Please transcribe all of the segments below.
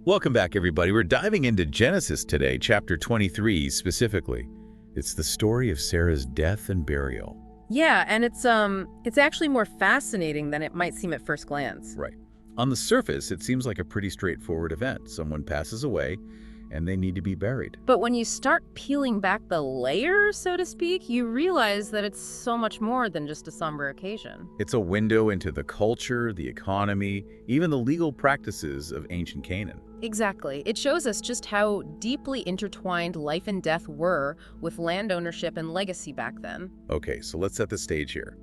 Welcome back, everybody. We're diving into Genesis today, chapter 23 specifically. It's the story of Sarah's death and burial. Yeah, and it's actually more fascinating than it might seem at first glance. Right. On the surface, it seems like a pretty straightforward event. Someone passes away, and they need to be buried. But when you start peeling back the layers, so to speak, you realize that it's so much more than just a somber occasion. It's a window into the culture, the economy, even the legal practices of ancient Canaan. Exactly. It shows us just how deeply intertwined life and death were with land ownership and legacy back then. Okay, so let's set the stage here.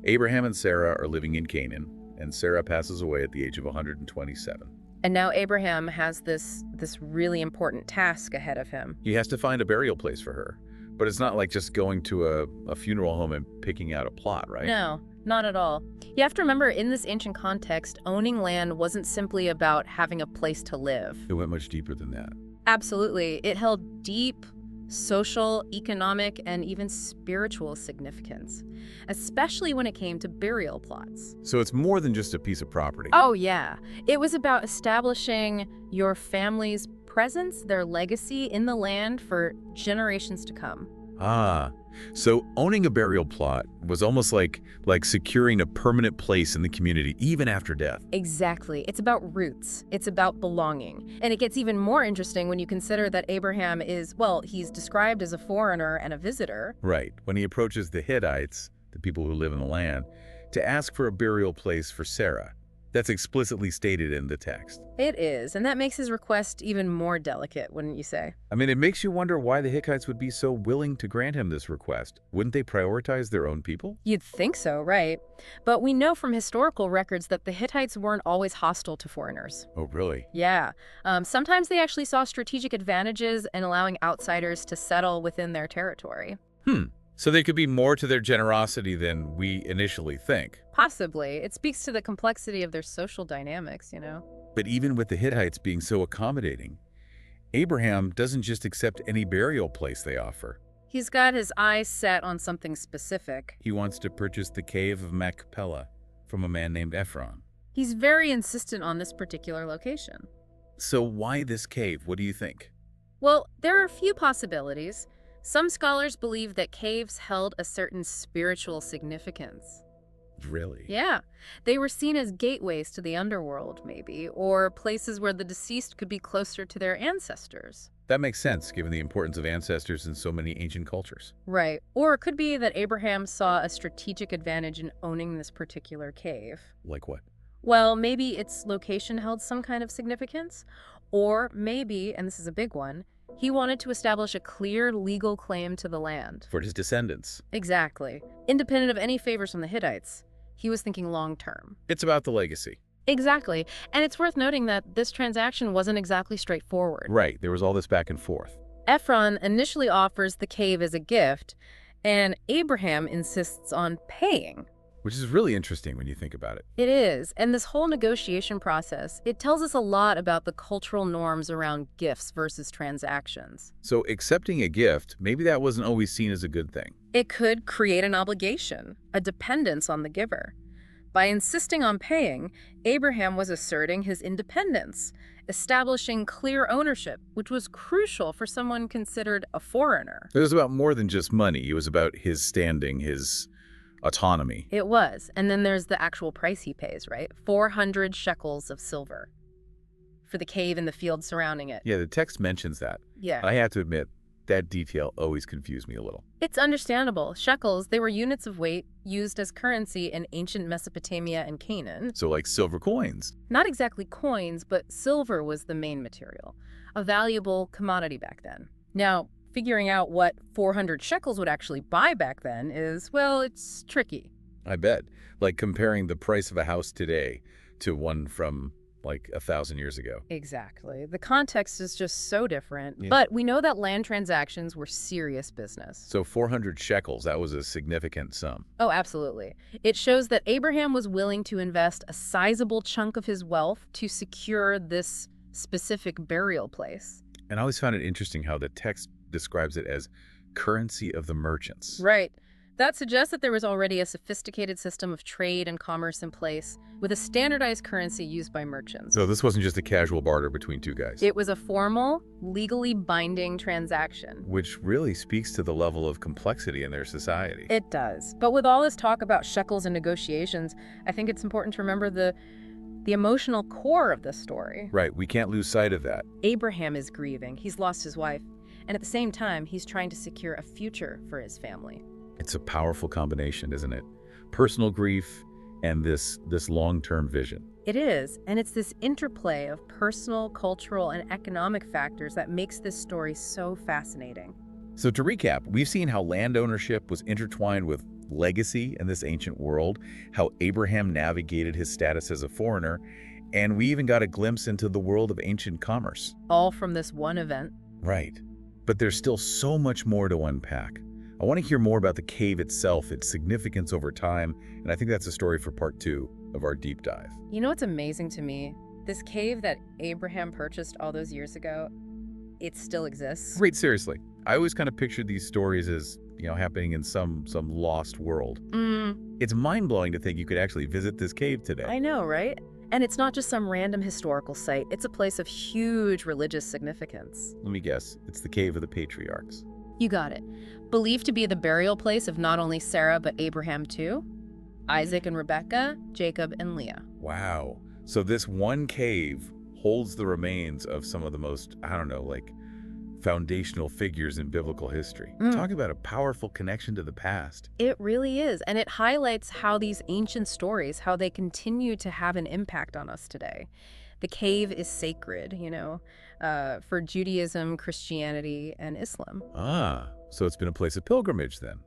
Abraham and Sarah are living in Canaan, and Sarah passes away at the age of 127. And now Abraham has this really important task ahead of him. He has to find a burial place for her. But it's not like just going to a funeral home and picking out a plot, right? No, not at all. You have to remember, in this ancient context, owning land wasn't simply about having a place to live. It went much deeper than that. Absolutely. It held deep social, economic, and even spiritual significance, especially when it came to burial plots. So it's more than just a piece of property. Oh, yeah. It was about establishing your family's presence, their legacy in the land for generations to come. Ah, so owning a burial plot was almost like securing a permanent place in the community, even after death. Exactly. It's about roots. It's about belonging. And it gets even more interesting when you consider that Abraham is, well, he's described as a foreigner and a visitor. Right. When he approaches the Hittites, the people who live in the land, to ask for a burial place for Sarah. That's explicitly stated in the text. It is, and that makes his request even more delicate, wouldn't you say? I mean, it makes you wonder why the Hittites would be so willing to grant him this request. Wouldn't they prioritize their own people? You'd think so, right? But we know from historical records that the Hittites weren't always hostile to foreigners. Oh, really? Yeah. Sometimes they actually saw strategic advantages in allowing outsiders to settle within their territory. So there could be more to their generosity than we initially think. Possibly. It speaks to the complexity of their social dynamics, you know? But even with the Hittites being so accommodating, Abraham doesn't just accept any burial place they offer. He's got his eyes set on something specific. He wants to purchase the Cave of Machpelah from a man named Ephron. He's very insistent on this particular location. So why this cave? What do you think? Well, there are a few possibilities. Some scholars believe that caves held a certain spiritual significance. Really? Yeah. They were seen as gateways to the underworld, maybe, or places where the deceased could be closer to their ancestors. That makes sense, given the importance of ancestors in so many ancient cultures. Right. Or it could be that Abraham saw a strategic advantage in owning this particular cave. Like what? Well, maybe its location held some kind of significance. Or maybe, and this is a big one, he wanted to establish a clear legal claim to the land. For his descendants. Exactly. Independent of any favors from the Hittites. He was thinking long-term. It's about the legacy. Exactly. And it's worth noting that this transaction wasn't exactly straightforward. Right. There was all this back and forth. Ephron initially offers the cave as a gift, and Abraham insists on paying. Which is really interesting when you think about it. It is. And this whole negotiation process, it tells us a lot about the cultural norms around gifts versus transactions. So accepting a gift, maybe that wasn't always seen as a good thing. It could create an obligation, a dependence on the giver. By insisting on paying, Abraham was asserting his independence, establishing clear ownership, which was crucial for someone considered a foreigner. It was about more than just money. It was about his standing, his autonomy. It was. And then there's the actual price he pays, right? 400 shekels of silver for the cave and the field surrounding it. Yeah, the text mentions that. Yeah. I have to admit, that detail always confused me a little. It's understandable. Shekels, they were units of weight used as currency in ancient Mesopotamia and Canaan. So like silver coins. Not exactly coins, but silver was the main material, a valuable commodity back then. Now, figuring out what 400 shekels would actually buy back then is, well, it's tricky. I bet. Like comparing the price of a house today to one from like 1,000 years ago. Exactly. The context is just so different. Yeah. But we know that land transactions were serious business. So 400 shekels, that was a significant sum. Oh, absolutely. It shows that Abraham was willing to invest a sizable chunk of his wealth to secure this specific burial place. And I always found it interesting how the text describes it as currency of the merchants. Right. That suggests that there was already a sophisticated system of trade and commerce in place, with a standardized currency used by merchants. So this wasn't just a casual barter between two guys. It was a formal, legally binding transaction. Which really speaks to the level of complexity in their society. It does. But with all this talk about shekels and negotiations, I think it's important to remember the emotional core of this story. Right, we can't lose sight of that. Abraham is grieving. He's lost his wife. And at the same time, he's trying to secure a future for his family. It's a powerful combination, isn't it? Personal grief and this long-term vision. It is, and it's this interplay of personal, cultural, and economic factors that makes this story so fascinating. So to recap, we've seen how land ownership was intertwined with legacy in this ancient world, how Abraham navigated his status as a foreigner, and we even got a glimpse into the world of ancient commerce. All from this one event. Right. But there's still so much more to unpack. I want to hear more about the cave itself, its significance over time, and I think that's a story for part 2 of our deep dive. You know what's amazing to me? This cave that Abraham purchased all those years ago, it still exists. Right, seriously. I always kind of pictured these stories as, happening in some lost world. It's mind-blowing to think you could actually visit this cave today. I know, right? And it's not just some random historical site. It's a place of huge religious significance. Let me guess. It's the Cave of the Patriarchs. You got it. Believed to be the burial place of not only Sarah, but Abraham too. Isaac and Rebekah, Jacob and Leah. Wow. So this one cave holds the remains of some of the most, foundational figures in biblical history. Talk about a powerful connection to the past. It really is. And it highlights how these ancient stories, how they continue to have an impact on us today. The cave is sacred, for Judaism, Christianity, and Islam. Ah, so it's been a place of pilgrimage then.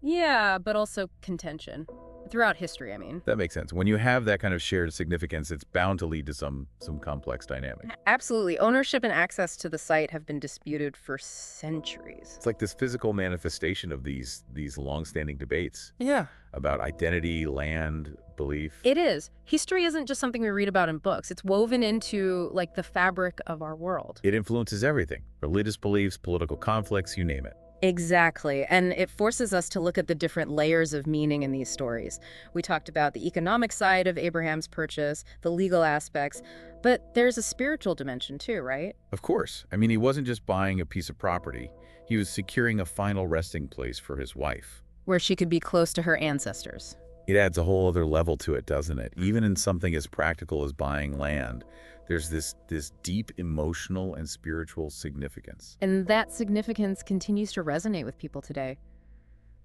Yeah, but also contention. Throughout history, I mean. That makes sense. When you have that kind of shared significance, it's bound to lead to some complex dynamic. Absolutely. Ownership and access to the site have been disputed for centuries. It's like this physical manifestation of these long-standing debates. Yeah. About identity, land, belief. It is. History isn't just something we read about in books. It's woven into, the fabric of our world. It influences everything. Religious beliefs, political conflicts, you name it. Exactly. And it forces us to look at the different layers of meaning in these stories. We talked about the economic side of Abraham's purchase, the legal aspects, but there's a spiritual dimension too, right? Of course. I mean, he wasn't just buying a piece of property. He was securing a final resting place for his wife. Where she could be close to her ancestors. It adds a whole other level to it, doesn't it? Even in something as practical as buying land, there's this deep emotional and spiritual significance. And that significance continues to resonate with people today.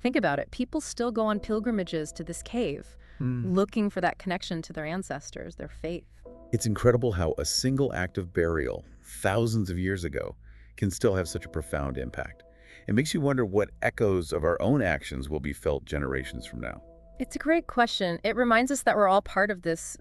Think about it. People still go on pilgrimages to this cave, looking for that connection to their ancestors, their faith. It's incredible how a single act of burial, thousands of years ago, can still have such a profound impact. It makes you wonder what echoes of our own actions will be felt generations from now. It's a great question. It reminds us that we're all part of this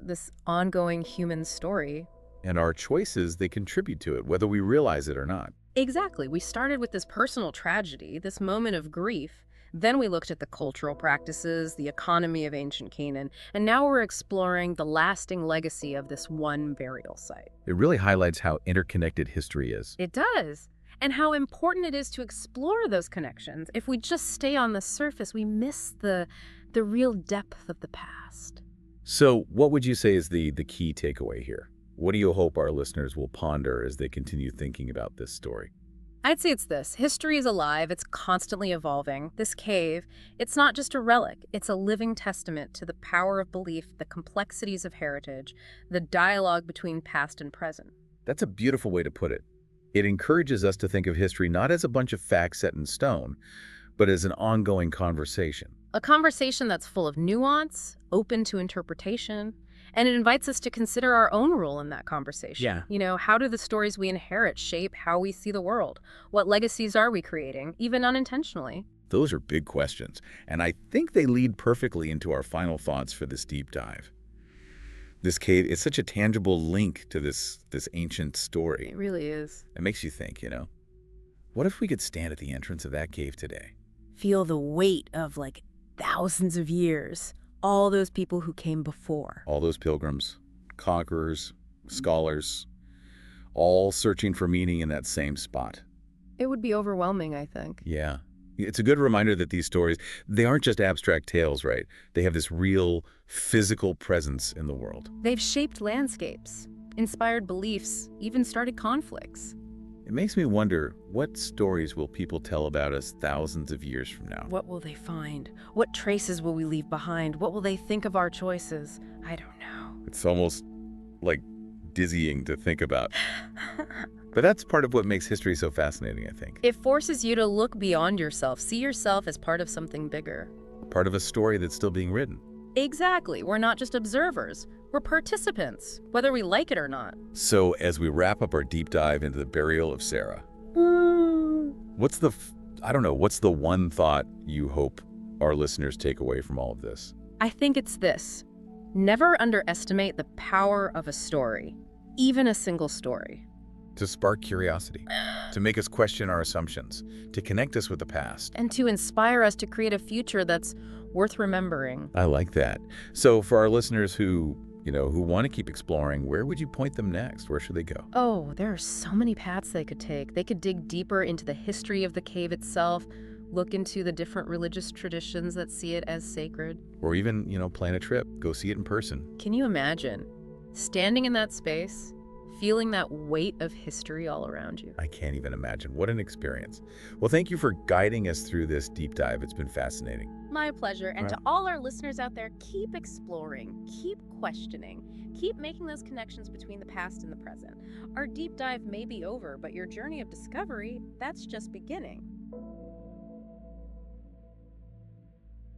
ongoing human story. And our choices, they contribute to it, whether we realize it or not. Exactly. We started with this personal tragedy, this moment of grief. Then we looked at the cultural practices, the economy of ancient Canaan, and now we're exploring the lasting legacy of this one burial site. It really highlights how interconnected history is. It does. And how important it is to explore those connections. If we just stay on the surface, we miss the real depth of the past. So what would you say is the key takeaway here? What do you hope our listeners will ponder as they continue thinking about this story? I'd say it's this. History is alive. It's constantly evolving. This cave, it's not just a relic. It's a living testament to the power of belief, the complexities of heritage, the dialogue between past and present. That's a beautiful way to put it. It encourages us to think of history not as a bunch of facts set in stone, but as an ongoing conversation. A conversation that's full of nuance, open to interpretation, and it invites us to consider our own role in that conversation. Yeah. How do the stories we inherit shape how we see the world? What legacies are we creating, even unintentionally? Those are big questions, and I think they lead perfectly into our final thoughts for this deep dive. This cave is such a tangible link to this ancient story. It really is. It makes you think, what if we could stand at the entrance of that cave today? Feel the weight of thousands of years. All those people who came before. All those pilgrims, conquerors, scholars, all searching for meaning in that same spot. It would be overwhelming, I think. Yeah. It's a good reminder that these stories, they aren't just abstract tales, right? They have this real physical presence in the world. They've shaped landscapes, inspired beliefs, even started conflicts. It makes me wonder, what stories will people tell about us thousands of years from now? What will they find? What traces will we leave behind? What will they think of our choices? I don't know. It's almost like dizzying to think about. But that's part of what makes history so fascinating, I think. It forces you to look beyond yourself, see yourself as part of something bigger. Part of a story that's still being written. Exactly. We're not just observers. We're participants, whether we like it or not. So as we wrap up our deep dive into the burial of Sarah, what's the one thought you hope our listeners take away from all of this? I think it's this. Never underestimate the power of a story, even a single story. To spark curiosity, to make us question our assumptions, to connect us with the past. And to inspire us to create a future that's worth remembering. I like that. So for our listeners who want to keep exploring, where would you point them next? Where should they go? Oh, there are so many paths they could take. They could dig deeper into the history of the cave itself, look into the different religious traditions that see it as sacred. Or even, plan a trip, go see it in person. Can you imagine standing in that space, feeling that weight of history all around you? I can't even imagine. What an experience. Well, thank you for guiding us through this deep dive. It's been fascinating. My pleasure. And to all our listeners out there, keep exploring, keep questioning, keep making those connections between the past and the present. Our deep dive may be over, but your journey of discovery, that's just beginning.